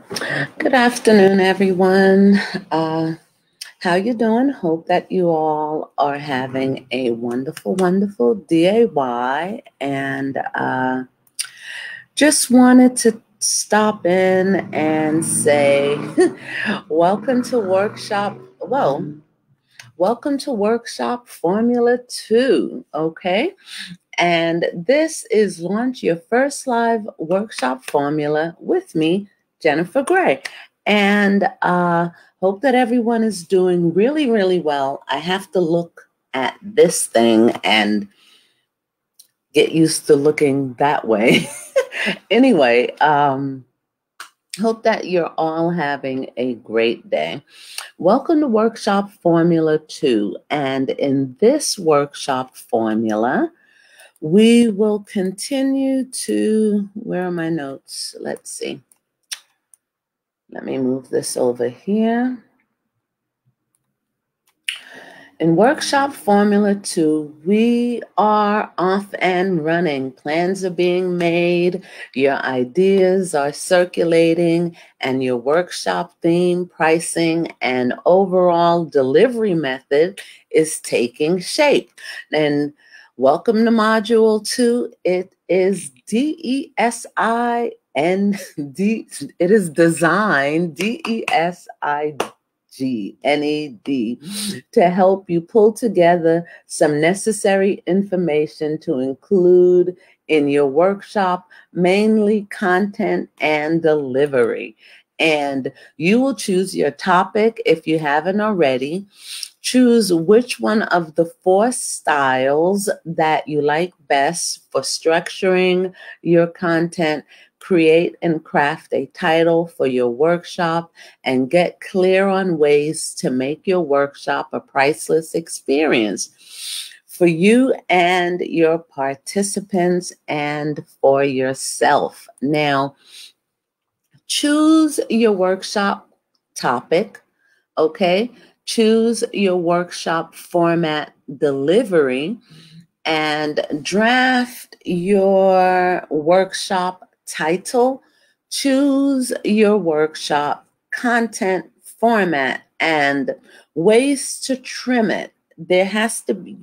Good afternoon, everyone. Uh, how you doing? Hope that you all are having a wonderful, wonderful DAY. And just wanted to stop in and say, welcome to workshop. Welcome to workshop Formula 2. Okay. And this is Launch Your First Live Workshop Formula with me, Jennifer Gray. And hope that everyone is doing really, really well. I have to look at this thing and get used to looking that way. Anyway, hope that you're all having a great day. Welcome to Workshop Formula 2. And in this workshop formula, we will continue to, where are my notes? Let's see. Let me move this over here. In Workshop Formula 2, we are off and running. Plans are being made, your ideas are circulating, and your workshop theme, pricing, and overall delivery method is taking shape. And welcome to Module 2. It is DESIND. It is designed, DESIGNED, to help you pull together some necessary information to include in your workshop, mainly content and delivery. And you will choose your topic if you haven't already. Choose which one of the 4 styles that you like best for structuring your content. Create and craft a title for your workshop and get clear on ways to make your workshop a priceless experience for you and your participants and for yourself. Now, choose your workshop topic, okay? Choose your workshop format delivery and draft your workshop title. Choose your workshop content format and ways to trim it. There has to be,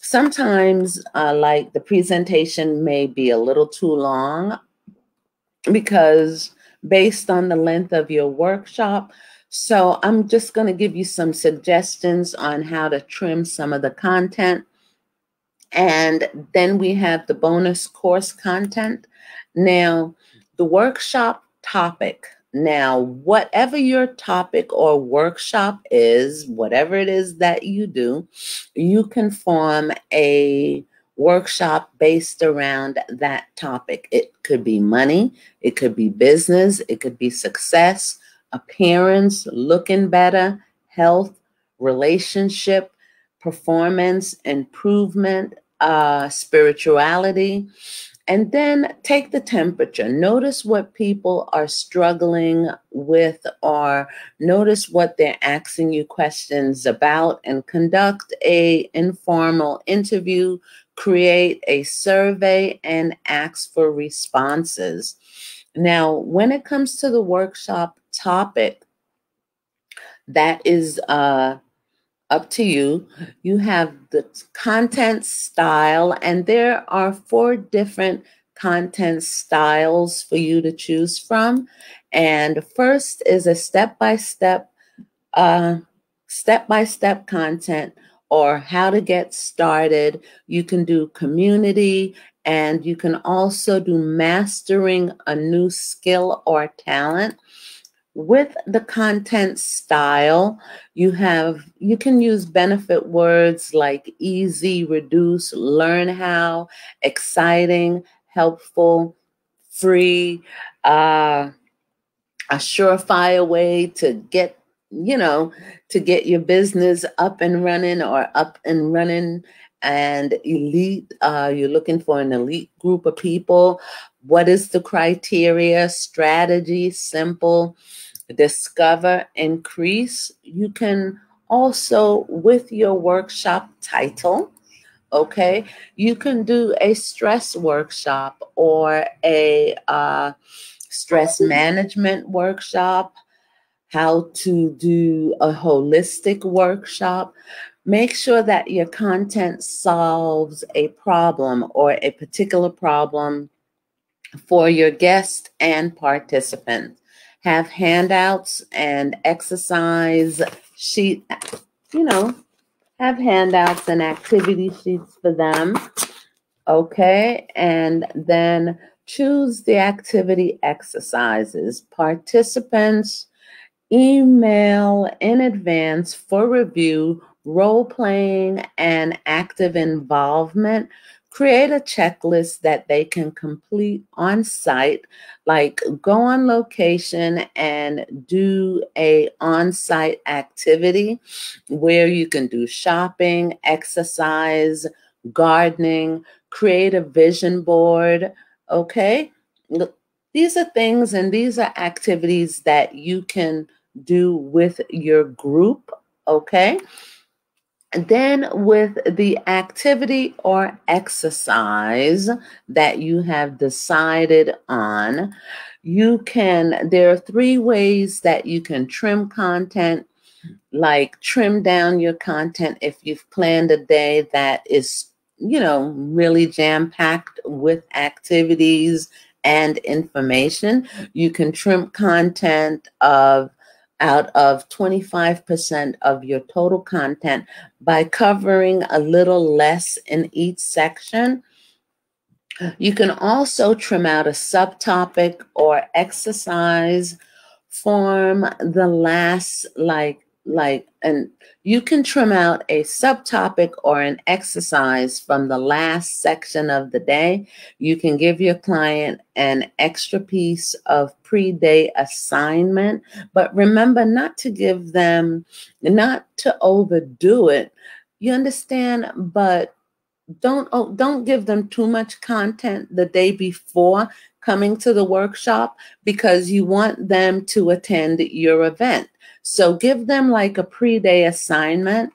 sometimes like the presentation may be a little too long because based on the length of your workshop. So I'm just going to give you some suggestions on how to trim some of the content. And then we have the bonus course content. Now, the workshop topic. Now, whatever your topic or workshop is, whatever it is that you do, you can form a workshop based around that topic. It could be money, it could be business, it could be success, appearance, looking better, health, relationship, performance, improvement, spirituality. And then take the temperature. Notice what people are struggling with, or notice what they're asking you questions about, and conduct a informal interview, create a survey, and ask for responses. Now, when it comes to the workshop topic, that is up to you. You have the content style, and there are 4 different content styles for you to choose from. And first is a step-by-step content, or how to get started. You can do community, and you can also do mastering a new skill or talent. With the content style, you can use benefit words like easy, reduce, learn how, exciting, helpful, free, a surefire way to get, to get your business up and running, and elite. You're looking for an elite group of people. What is the criteria? Strategy, simple, discover, increase. You can also, with your workshop title, okay, you can do a stress workshop or a stress management workshop, how to do a holistic workshop. Make sure that your content solves a problem or a particular problem for your guests and participants. Have handouts and exercise sheet, you know, have handouts and activity sheets for them. Okay, and then choose the activity exercises. Participants email in advance for review, role playing, and active involvement. Create a checklist that they can complete on site, like go on location and do a on-site activity where you can do shopping, exercise, gardening, create a vision board. Okay, these are things and these are activities that you can do with your group, okay? And then with the activity or exercise that you have decided on, there are 3 ways that you can trim content, like trim down your content if you've planned a day that is, really jam-packed with activities and information. You can trim content out of 25% of your total content by covering a little less in each section. You can also trim out a subtopic or exercise, form the last and you can trim out a subtopic or an exercise from the last section of the day. You can give your client an extra piece of pre-day assignment, but remember not to overdo it. You understand? But don't give them too much content the day before coming to the workshop, because you want them to attend your event. So give them like a pre-day assignment.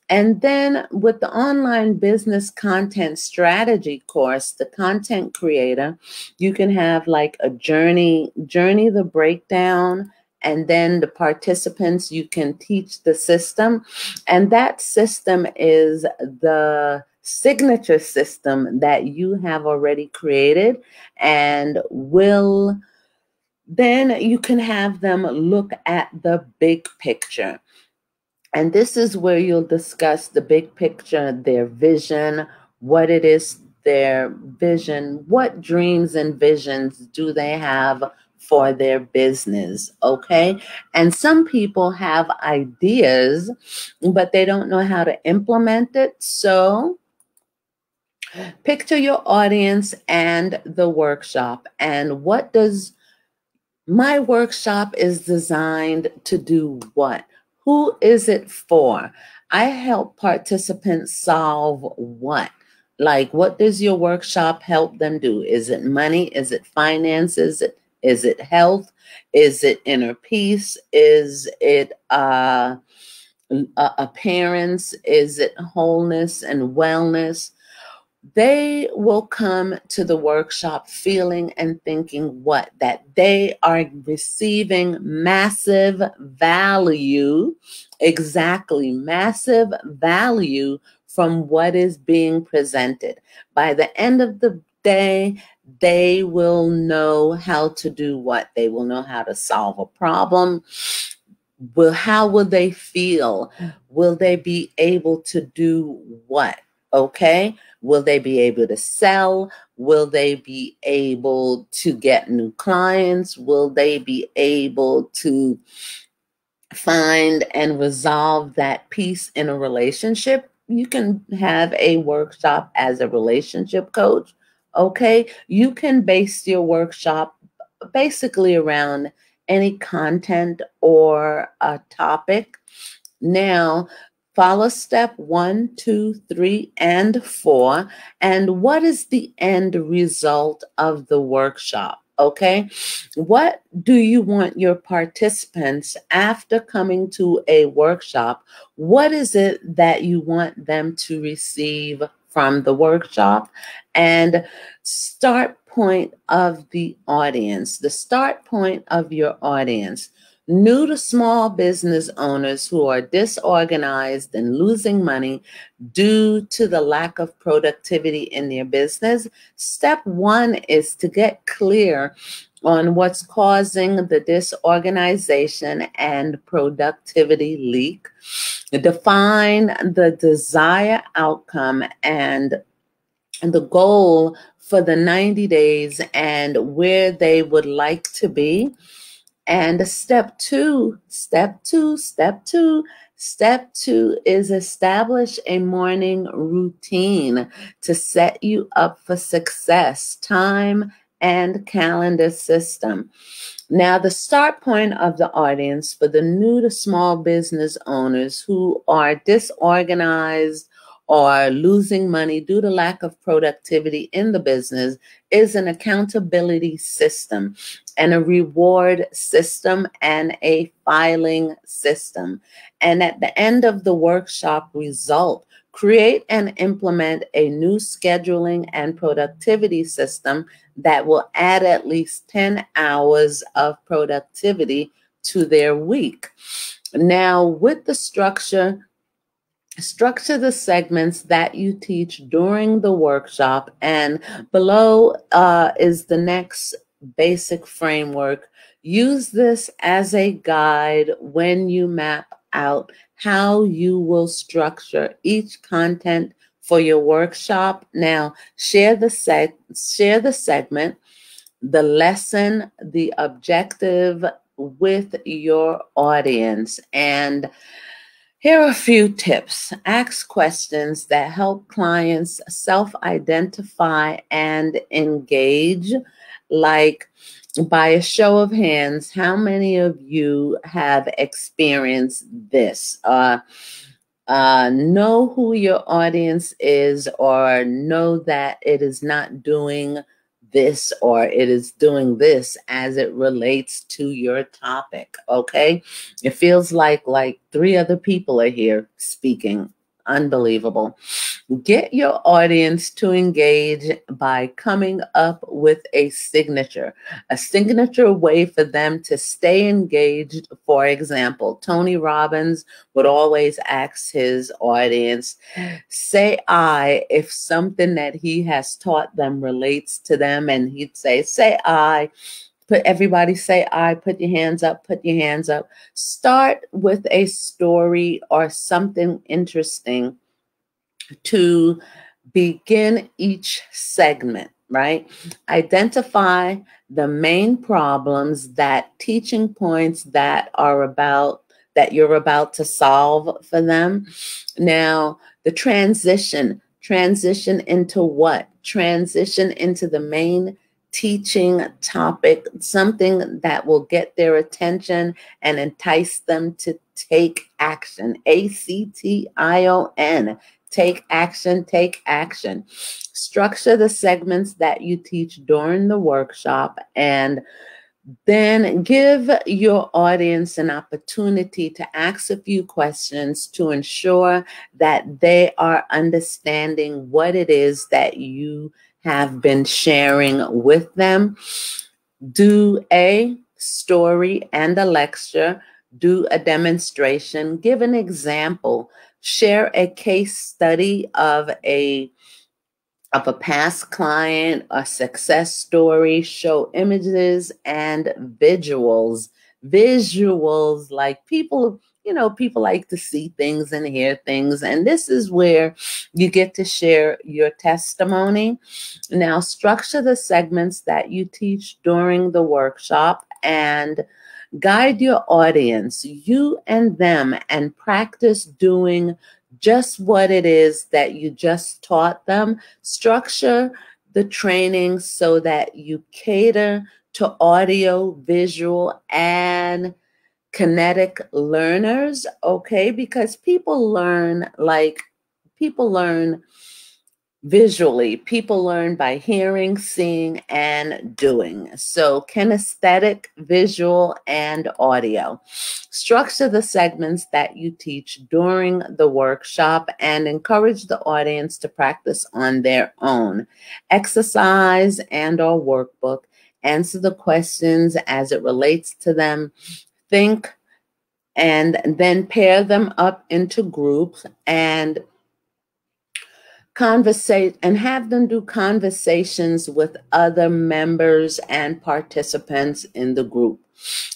And then with the online business content strategy course, the content creator, you can have like a journey the breakdown, and then the participants, you can teach the system. And that system is the signature system that you have already created, and then you can have them look at the big picture. And this is where you'll discuss the big picture, their vision, what it is, their vision, what dreams and visions do they have for their business, okay? And some people have ideas, but they don't know how to implement it. So picture your audience and the workshop. And my workshop is designed to do what? Who is it for? I help participants solve what? Like, what does your workshop help them do? Is it money? Is it finances? Is it health? Is it inner peace? Is it appearance? Is it wholeness and wellness? They will come to the workshop feeling and thinking what? That they are receiving massive value, exactly, massive value from what is being presented. By the end of the day, they will know how to do what? They will know how to solve a problem. How will they feel? Will they be able to do what? Okay. Will they be able to sell? Will they be able to get new clients? Will they be able to find and resolve that peace in a relationship? You can have a workshop as a relationship coach. Okay. You can base your workshop basically around any content or a topic. Now, follow step 1, 2, 3, and 4. And what is the end result of the workshop? Okay. What do you want your participants, after coming to a workshop, what is it that you want them to receive from the workshop? And start point of the audience, the start point of your audience. New to small business owners who are disorganized and losing money due to the lack of productivity in their business. Step one is to get clear on what's causing the disorganization and productivity leak. Define the desired outcome and the goal for the 90 days and where they would like to be. And step two is establish a morning routine to set you up for success, time and calendar system. Now, the start point of the audience for the new to small business owners who are disorganized or losing money due to lack of productivity in the business is an accountability system and a reward system and a filing system. And at the end of the workshop result, create and implement a new scheduling and productivity system that will add at least 10 hours of productivity to their week. Now, with the structure the segments that you teach during the workshop, and below is the next basic framework. Use this as a guide when you map out how you will structure each content for your workshop. Now, share the segment, the lesson, the objective with your audience. And here are a few tips. Ask questions that help clients self-identify and engage. Like, by a show of hands, how many of you have experienced this? Know who your audience is, or know that it is not doing this or it is doing this as it relates to your topic. Okay, it feels like 3 other people are here speaking. Unbelievable. Get your audience to engage by coming up with a signature way for them to stay engaged. For example, Tony Robbins would always ask his audience, say I if something that he has taught them relates to them, and he'd say I. Everybody say I, put your hands up, put your hands up. Start with a story or something interesting to begin each segment, right? Identify the main problems, teaching points that you're about to solve for them. Now, the transition into what? Transition into the main teaching topic, something that will get their attention and entice them to take action. ACTION. Take action, take action. Structure the segments that you teach during the workshop, and then give your audience an opportunity to ask a few questions to ensure that they are understanding what it is that you have been sharing with them. Do a story and a lecture. Do a demonstration. Give an example. Share a case study of a past client, a success story. Show images and visuals. Visuals, like people like to see things and hear things. And this is where you get to share your testimony. Now, structure the segments that you teach during the workshop and guide your audience, you and them, and practice doing just what it is that you just taught them. Structure the training so that you cater to audio, visual, and kinetic learners, okay? Because people learn Visually, people learn by hearing, seeing, and doing. So, kinesthetic, visual, and audio. Structure the segments that you teach during the workshop and encourage the audience to practice on their own. Exercise and/or workbook. Answer the questions as it relates to them. Think and then pair them up into groups and conversate and have them do conversations with other members and participants in the group.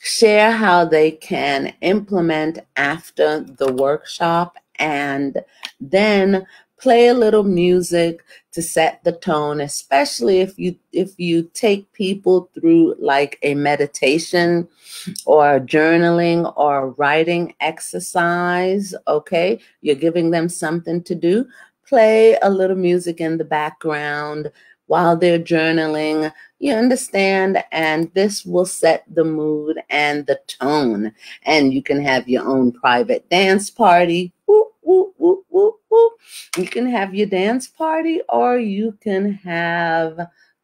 Share how they can implement after the workshop, and then play a little music to set the tone, especially if you take people through like a meditation or journaling or writing exercise. Okay, you're giving them something to do. Play a little music in the background while they're journaling. You understand? And this will set the mood and the tone. And you can have your own private dance party. Woo, woo, woo, woo, woo. You can have your dance party, or you can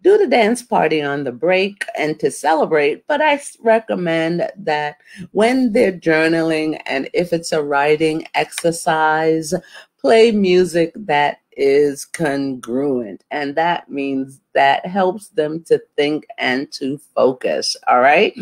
do the dance party on the break and to celebrate. But I recommend that when they're journaling and if it's a writing exercise, play music that is congruent. And that means that helps them to think and to focus. All right.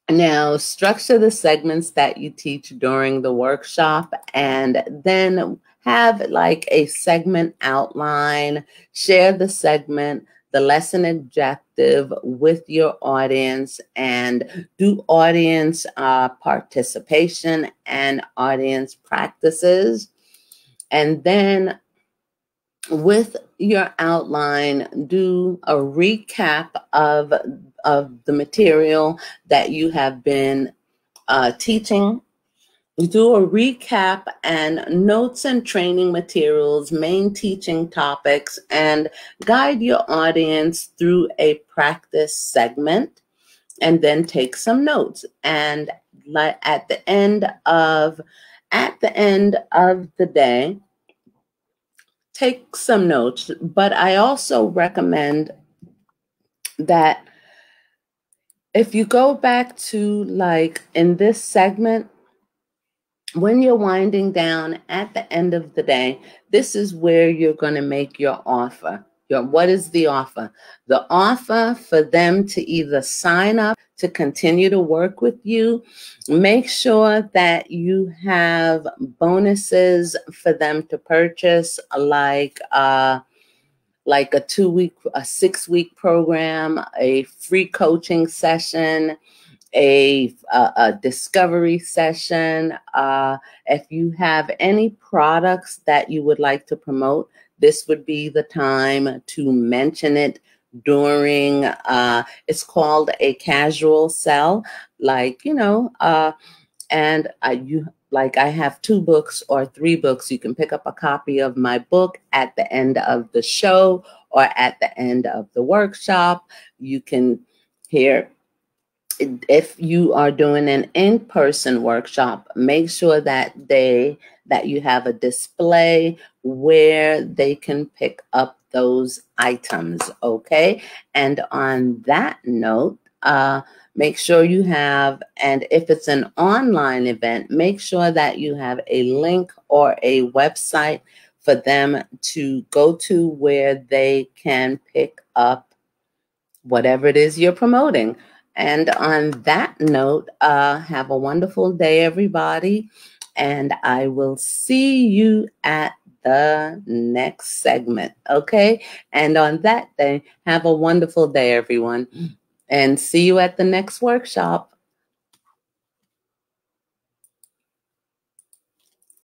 Now, structure the segments that you teach during the workshop and then have like a segment outline. Share the segment, the lesson objective with your audience, and do audience participation and audience practices. And then with your outline, do a recap of the material that you have been teaching. Do a recap and notes and training materials, main teaching topics, and guide your audience through a practice segment, and then take some notes. And at the end of the day, take some notes. But I also recommend that if you go back to like in this segment, when you're winding down at the end of the day, this is where you're going to make your offer. What is the offer? The offer for them to either sign up to continue to work with you. Make sure that you have bonuses for them to purchase, like a 2-week, a 6-week program, a free coaching session, a discovery session. If you have any products that you would like to promote, this would be the time to mention it during, it's called a casual sell, and I have 2 books or 3 books. You can pick up a copy of my book at the end of the show or at the end of the workshop. You can hear. If you are doing an in-person workshop, make sure that you have a display where they can pick up those items, okay? And on that note, make sure you have, and if it's an online event, make sure that you have a link or a website for them to go to where they can pick up whatever it is you're promoting. And on that note, have a wonderful day, everybody. And I will see you at the next segment. Okay. And on that day, have a wonderful day, everyone. And see you at the next workshop.